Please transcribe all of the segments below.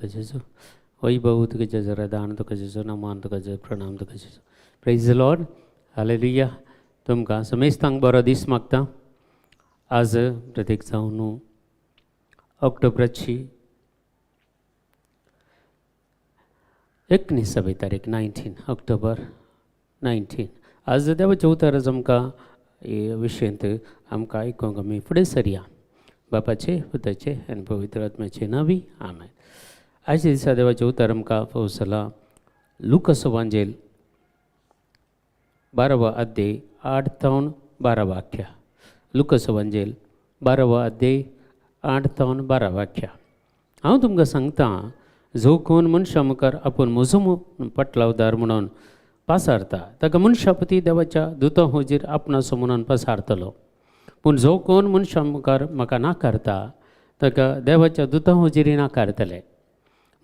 तुका जेजू, वैभव तुका जेजू, दान तुका जेजू, नमान तुका जेजू, प्रणाम तुका जेजू. Praise the Lord. हालेलुया. तुमकां समेस्तांक बरो दीस मागता. आज प्रत्येक जावन ऑक्टोबराची 19 तारीख 19 ऑक्टोबर 19. आज देवाचे उतारच आमकां विशयंत आमकां आयकूंक आमी फुडें सरया. बापाचे, पुताचे आनी पवित्र आत्म्याचे नांवी आमेन. आयच्या दिसा देवाचे उतार आमकां पावसला लुकास एवांजेल 12वा अध्याय 8 ते 12 वाक्य. लुकास एवांजेल 12वा अध्याय 8 ते 12 वाक्य. हांव तुमकां सांगता, जो कोण मनशा मुखार आपूण म्हजो पटलावदार म्हणून पासारता ताका मनशापती देवाच्या दुता हुजीर आपणाचो म्हणून पासारतलो. पूण जो कोण मनशा मुखार म्हाका नाकारता ताका देवाच्या दुता हुजीरी नाकारतले.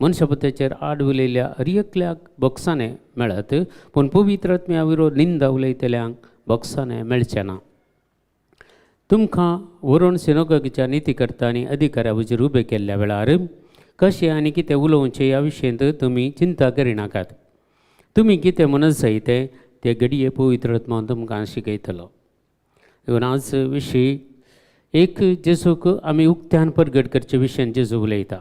मनशापतीचेर आड उलयल्या अरियकल्याक बोगसाने मेळत, पूण पवित्र आत्म्या विरोध निंदा उलयतल्यांक बोगसाने मेळचे ना. तुमकां व्हरून सिनोगोगीच्या नितीकर्ता आनी अधिकाऱ्या हुजीर उबे केल्ल्या वेळार कशें आनी कितें उलोवचें ह्या विशयंत तुमी चिंता करिनाकात. तुमी कितें म्हणत जायते ते घडये पवित्र आत्मा तुमकां शिकयतलो. देखून आज विशीं एक जेजूक आमी उक्त्यान परगट करचे विशयान जेजू उलयता.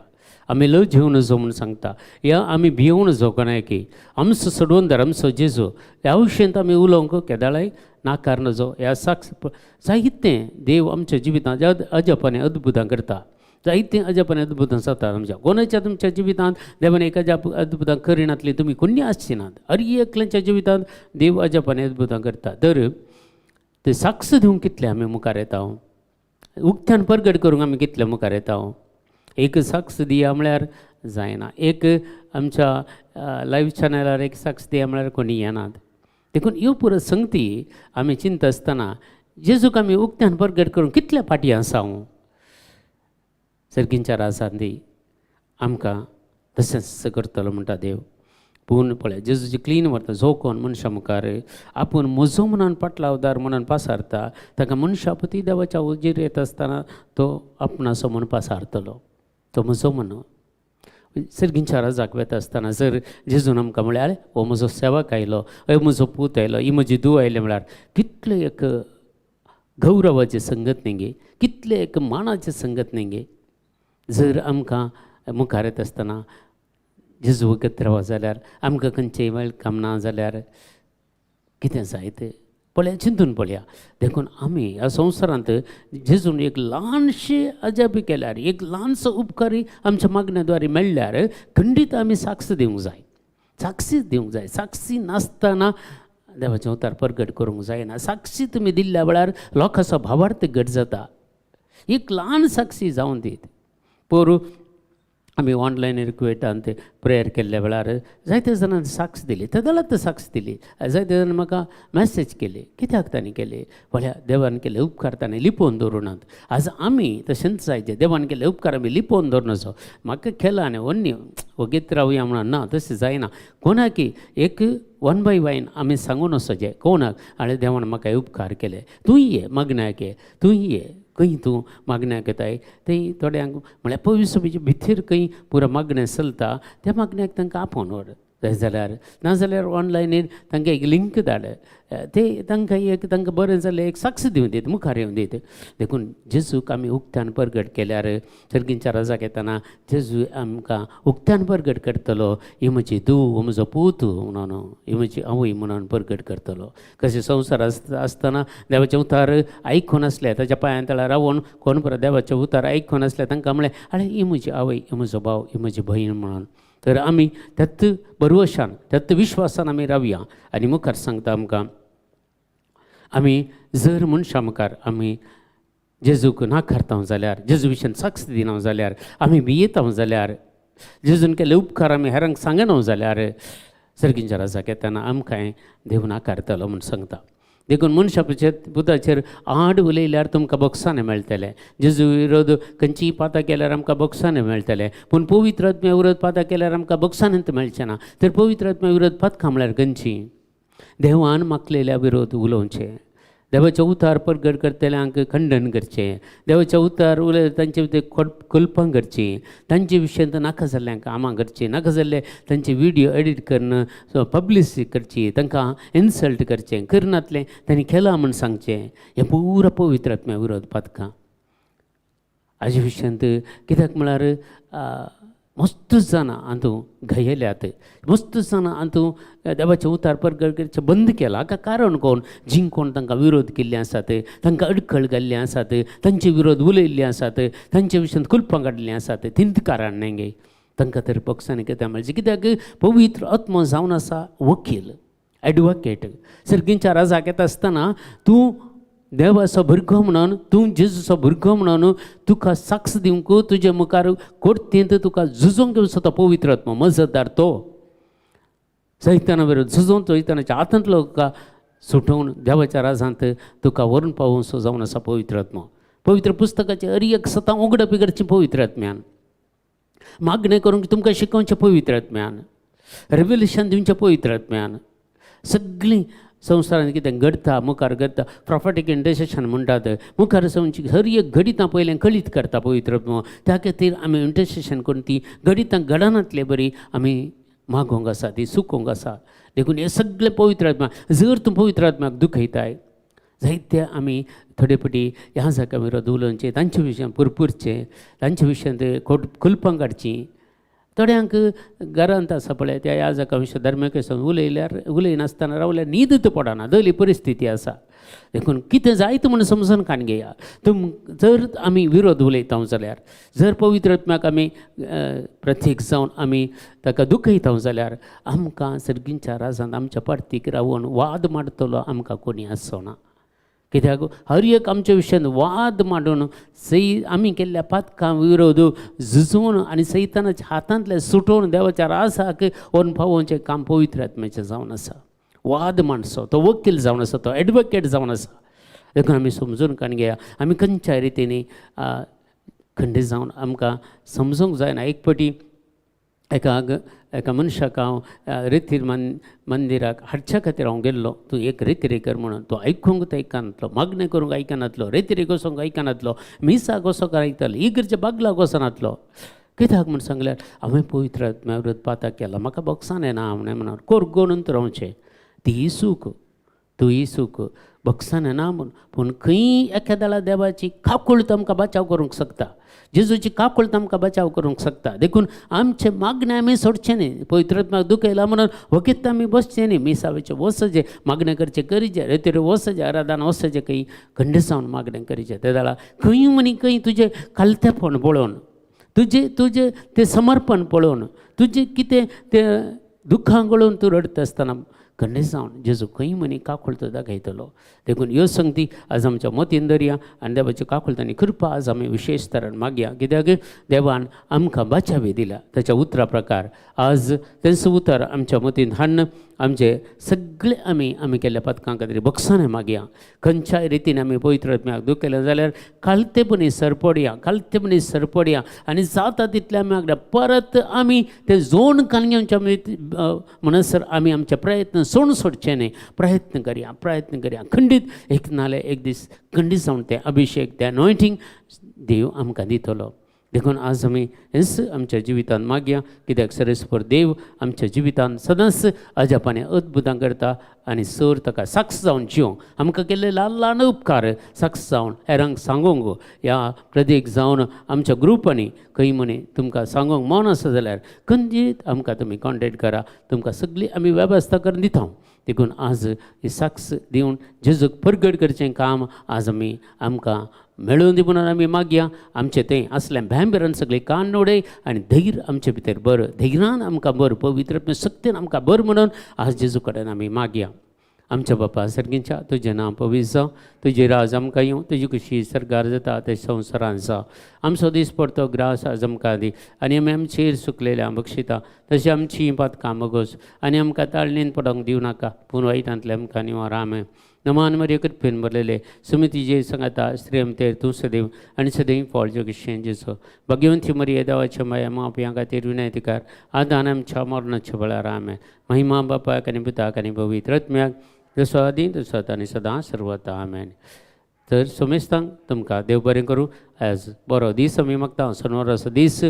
आमी लज घेवन जो म्हूण सांगता, या आमी भिवून जो कोणाय की आमचो सोडून दर आमचो जेजू ह्या विशयंत आमी उलोवंक केदाळाय नाकार नजो. ह्या साक्ष जायतें देव आमच्या जिवितांत अजापांनी अद्भुतां करता. जायतें अजापांनी अद्भुतां जातात आमच्या. कोणाच्या तुमच्या जिवितांत देवान एक अद्भुतां करिनातली तुमी कोणी आसची नात. हर एकल्याच्या जिवितांत देव अजापांनी अद्भुतां करता. तर ते साक्ष दिवंक कितले आमी मुखार येता, उक्त्यान परगट करूंक आमी कितले मुखार येता. एक साक्ष दिया म्हळ्यार जायना. एक आमच्या लायव्ह चॅनलार एक साक्ष दिया म्हळ्यार कोणी येनात. देखून ह्यो पुरो संगती आमी चिंता आसतना जेजूक आमी उक्त्यान परगट करूंक कितल्या फाटी आसा. सर्गींच्या रासांदी आमकां तशेंच करतलो म्हणटा देव. पूण पळय जेजूची क्लीन व्हरता. जो कोण मनशा मुखार आपूण म्हजो म्हणून पटलावदार म्हणून पासारता ताका मनशापती देवाच्या हुजीर येत आसतना तो आपणाचो म्हूण पासारतलो. तो म्हजो म्हणून सर्गींच्या राजाक वेता आसतना जर जेजून आमकां म्हळ्यार हो म्हजो सेवक आयलो, हय म्हजो पूत आयलो, ही म्हजी धूव आयले म्हळ्यार कितले एक गौरवाची संगत न्ही गे, कितले एक मानाची संगत न्ही गे. जर आमकां मुखार येता आसतना जेजू वगत रावा जाल्यार आमकां खंयचेय वेलकम ना जाल्यार कितें जायत पळया, चिंतून पळया. देखून आमी ह्या संवसारांत जेजून एक ल्हानशें अजापी केल्यार, एक ल्हानसो उपकारी आमच्या मागण्याद्वारे मेळ्ळ्यार खंडीत आमी साक्ष दिवंक जाय. साक्षीच दिवंक जाय. साक्षी नासतना देवाचें उतार परगट करूंक जायना. साक्षी तुमी दिल्ल्या वेळार लोकांचो भावार्थ घट जाता. एक ल्हान साक्षी जावन दीत. पोरू आमी ऑनलायन रिक्वेटांत प्रेयर केल्ल्या वेळार जायते जाणांनी साक्ष दिली. तेदलात साक्ष दिली. जायते जाणांनी म्हाका मॅसेज केली. कित्याक तांणी केली? म्हळ्यार देवान केले उपकार ताणें लिपोवन दवरुनात. आज आमी तशेंच जायचे. देवान केले उपकार आमी लिपोवन दवरनाचो. म्हाका केला आनी अन्य वगेत रावया म्हणून ना, तशें जायना. कोणाकी एक 1 by 1 आमी सांगून वचचें कोणाक आनी देवान म्हाका उपकार केले. तूंय ये मागण्याक ये, तूंय ये. खंय तूं मागण्याक येताय थंय थोड्यांक म्हळ्यार पवित्र सभेचे भितर खंय पुरो मागणें चलता त्या मागण्याक तांकां आपोवन व्हर. जाय जाल्यार नाजाल्यार ऑनलायनीर तांकां एक लिंक धाड. ते तांकां एक तांकां बरें जाल्यार एक साक्ष दिवन दीत, मुखार येवन दीत. देखून जेजूक आमी उक्त्यान परगट केल्यार सर्गींच्या राजाक येताना जेजू आमकां उक्त्यान परगट करतलो. ही म्हजी धूव, म्हजो पूत म्हणून, ही म्हजी आवय म्हणून परगट करतलो. कशें संवसार आसतना देवाचे उतार आयकून आसले, ताच्या पांयां तळार रावून कोण परत देवाचे उतार आयकून आसले तांकां म्हळें आरे ही म्हजी आवय, ही म्हजो भाव, ही म्हजी भयण म्हणून. तर आमी त्यात भरवशान, त्यात विश्वासान आमी रावया. आनी मुखार सांगता आमकां आमी जर मनशा मुखार आमी जेजूक नाकारता जाल्यार, जेजू विशयान साक्ष दिना जाल्यार, आमी भियेता जाल्यार, जेजून केले उपकार आमी हेरांक सांगना जाल्यार सर्गींच्या राजाक येताना आमकां देव नाकारतलो म्हूण सांगता. देखून मनशाच्या पुताचेर आड उलयल्यार तुमकां बोगसाने मेळटले. जेजू विरोध खंयचीय पातां केल्यार आमकां बोगसाने मेळटले. पूण पवित्र आत्म्या विरोध पातां केल्यार आमकां बोगसानंत मेळचें ना. तर पवित्र आत्म्या विरोध पातकां म्हळ्यार खंयची? देवान मागलेल्या विरोध उलोवचें. देवाचे उतार प्रगट करतल्यांक खंडन करचें, देवाचे उतार उलय तांचे ते कल्पां करची, तांचे विशयांत नाका जाल्ल्यांक आमां करची, नाका जाल्ले तांचे विडियो एडिट करून पब्लिसिटी करची, तांकां इन्सल्ट करचें, करनातलें तांणी केलां म्हूण सांगचें, हें पुरो पवित्र आत्म्या विरोध पातकां. हाजे विशयांत कित्याक म्हळ्यार मस्त जाणां हातूं घायल्यात, मस्त जाणां हातूं देवाचें उतार प्रगट करचें बंद केलां. हाका कारण कोण? जीं कोण तांकां विरोध केल्ले आसात, तांकां अडखळ घाल्ले आसात, तांचे विरोध उलयल्ले आसात, तांचे विशयांत कुल्पां काडलीं आसात, तींच कारण न्ही गे. तांकां तर पक्षांनी कितें म्हणचें? कित्याक पवित्र आत्मो जावन आसा वकील, एडवोकेट. सर्गींच्या राजाक येता आसतना तूं देवाचो भुरगो म्हणून, तूं जेजूचो भुरगो म्हणून तुका साक्ष दिवंक, तुजे मुखार कोर्टींत तुका झुजोवंक घेवचो तो पवित्र आत्मो, मजतदार तो. सैताना विरोध झुजोवन सैतानाच्या हातांतलो तुका सुटोवन देवाच्या राजांत तुका व्हरून पावोवचो जावन आसा पवित्र आत्मो. पवित्र पुस्तकाचे हर एक सतां उगडपी करचें पवित्र आत्म्यान, मागणें करूंक तुमकां शिकोवचें पवित्र आत्म्यान, रेव्हलेशन दिवचें पवित्र आत्म्यान. सगळीं संवसारांत कितें घडटा मुखार घडटा, प्रॉफेटीक इंटरसेशन म्हणटात, मुखार संवची हर एक घडितां पयलें कळीत करता पवित्र आत्मो. त्या खातीर आमी इंटरसेशन करून ती घडितां घडनातले बरी आमी मागोवंक आसा, ती सुकोवंक आसा. देखून हे सगळे पवित्र आत्मा, जर तूं पवित्र आत्म्याक दुखयताय जायते आमी थोडे फावटी ह्या जाका विरोध उलोवचें, तांचे विशयां पुरपुरचें, तांचे विशयां ते कुल्पां काडचीं. थोड्यांक घरांत आसा पळय त्या ह्या जाका विशय धर्मेक उलयनासतना रावल्यार न्हीद पडना, दली परिस्थिती आसा. देखून कितें जायत म्हणून समजून काण घेया. जर आमी विरोध उलयता जाल्यार, जर पवित्र आत्म्याक आमी प्रत्येक जावन आमी ताका दुखयता जाल्यार आमकां सर्गींच्या राजांत आमच्या पार्टीक रावून वाद मारतलो आमकां कोणी आसना. कित्याक हर एक आमच्या विशयान वाद मांडून आमी केल्ल्या पातकां विरोध झुजोवन आनी सैतानाच्या हातांतले सुटोवन देवाच्या राजाक व्हरून पावोवचें काम पवित्र आत्म्याचें जावन आसा. वाद मांडचो तो वकील जावन आसा, तो एडवोकेट जावन आसा. देखून आमी समजून काण घेया, आमी खंयच्याय रितीनी खंडीत जावन आमकां समजूंक जायना. एक फावटी एका मनशाक हांव रितीर मंदिराक हाडच्या खातीर हांव गेल्लो. तूं एक रिती कर म्हणून, तो आयकूंक आयकनातलो, मागणें करूंक आयकनातलो, रेतीरेक वचोंक आयकनातलो, मिसाक वचोंक आयकतालो, इगर्जे बागलाक वचनातलो. कित्याक म्हूण सांगल्यार हांवें पवित्र आत्म्या विरोध पातक केला, म्हाका बक्षान येना हांवें म्हणून कोरगोनूच रावचें. तीय सूख, तूंय सूख बक्षान येना म्हूण. पूण खंय एखाद्याला देवाची काकूळट आमकां बचाव करूंक शकता, जेजूची काकूळट आमकां बचाव करूंक शकता. देखून आमचे मागणें आमी सोडचें न्ही. पवित्र आत्म्याक दुखयला म्हणून वकीत आमी बसचें न्ही. मिसावेचें वचचें, मागणें करचें करीचें, रेतीर वचचें, आराधना वचचें, खंय खंडीत जावन मागणें करीचें. ते जाल्यार खंय म्हणी खंय तुजें कालतेपण पळोवन, तुजें तें समर्पण पळोवन, तुजें कितें तें दुखां गळोवन तूं रडता आसतना खंडीत जावन जेजू खंय म्हणी काकूळट दाखयतलो. देखून ह्यो संगती आज आमच्या मतीन दरया आनी देवाची काकूळट आनी कृपा आज आमी विशेश तरान मागया. कित्याक देवान आमकां बाचावी दिल्या. ताच्या उतरा प्रकार आज तेंच उतर आमच्या मतीन हाडून आमचे सगळे आमी केल्ल्या पथकां खातीर बक्षांनी मागया. खंयच्याय रितीन आमी पवित्र आत्म्याक दूख केलें जाल्यार कालतेपणी सरपडया आनी जाता तितले आमी परत आमी तें जोड काणग्यांच्या म्हणसर आमी आमचे प्रयत्न सोडचे न्ही. प्रयत्न करया खंडीत एक नाले एक दीस खंडीत जावन तें अभिशेक, तें अनॉयंटींग देव आमकां दितलो. देखून आज आमी हेंच आमच्या जिवितांत मागया. कित्याक सरेस्पर देव आमच्या जिवितांत सदांच अजापांनी अद्भुतां करता आनी सर ताका साक्ष जावन जिवंक आमकां केल्ले ल्हान ल्हान उपकार साक्ष जावन हेरांक सांगूंक ह्या प्रदेक जावन आमच्या ग्रुपांनी खंय म्हणी तुमकां सांगूंक मन आसा जाल्यार खंयचीत आमकां तुमी कॉन्टेक्ट करा. तुमकां सगळी आमी वेवस्था करून दिता. देखून आज ही साक्ष दिवन जेजूक प्रगट करचें काम आज आमकां मेळून दी म्हणून आमी मागया. आमचें तें असलें भॅमबेरान सगळें कान उडय आनी धैर्य आमचे भितर बर, धैर्यान आमकां बर, पवित्र शक्तीन आमकां बर म्हणून आज जेजू कडेन आमी मागया. आमच्या बापा सर्गींच्या तुजें नांव पवित्र जावं, तुजी राज आमकां येवं, तुजी खुशी सरकार जाता ते संवसारांत जावं. आमचो दीस पडतो ग्रास आज आमकां दी आनी आमी आमचेर सुकलेल्या बक्षिता तशी आमची पातकां मागोस आनी आमकां ताळणेन पडोंक दिवं नाका, पूण वायटांतले आमकां निवार. आमेन. नमान मरिय कृपेन भरलेले सुमिती जे सांगाता श्रीमतेर तूं सदैव आनी सदैव फळ जगशें जेजो भगवंती मरिय देवाच्या माया मापयां खातीर विनंतीकार आदान आमच्या मरणाच्या वेळार. आमेन. महिमा बापाक आनी पुताक आनी पवित्र आत्म्याक जसो आदी तसो आता आनी सदां सर्वत आमेन. तर सोमेस्तांक तुमकां देव बरें करूं. आज बरो दीस आमी मागता शेनवाराचो दीस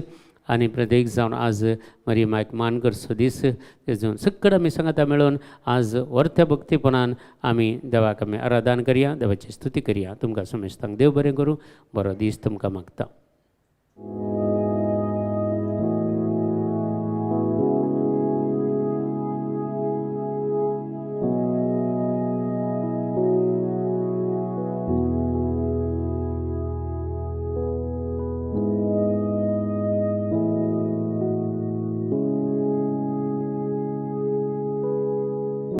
आनी प्रत्येक जावन आज मरी मायक मानकरचो दीस तेजून सकड आमी सांगाता मेळून आज वर्त्या भक्तीपणान आमी देवाक आमी आराधन करया, देवाची स्तुती करया. तुमकां सोमेस्तांक देव बरें करूं. बरो दीस तुमकां मागता.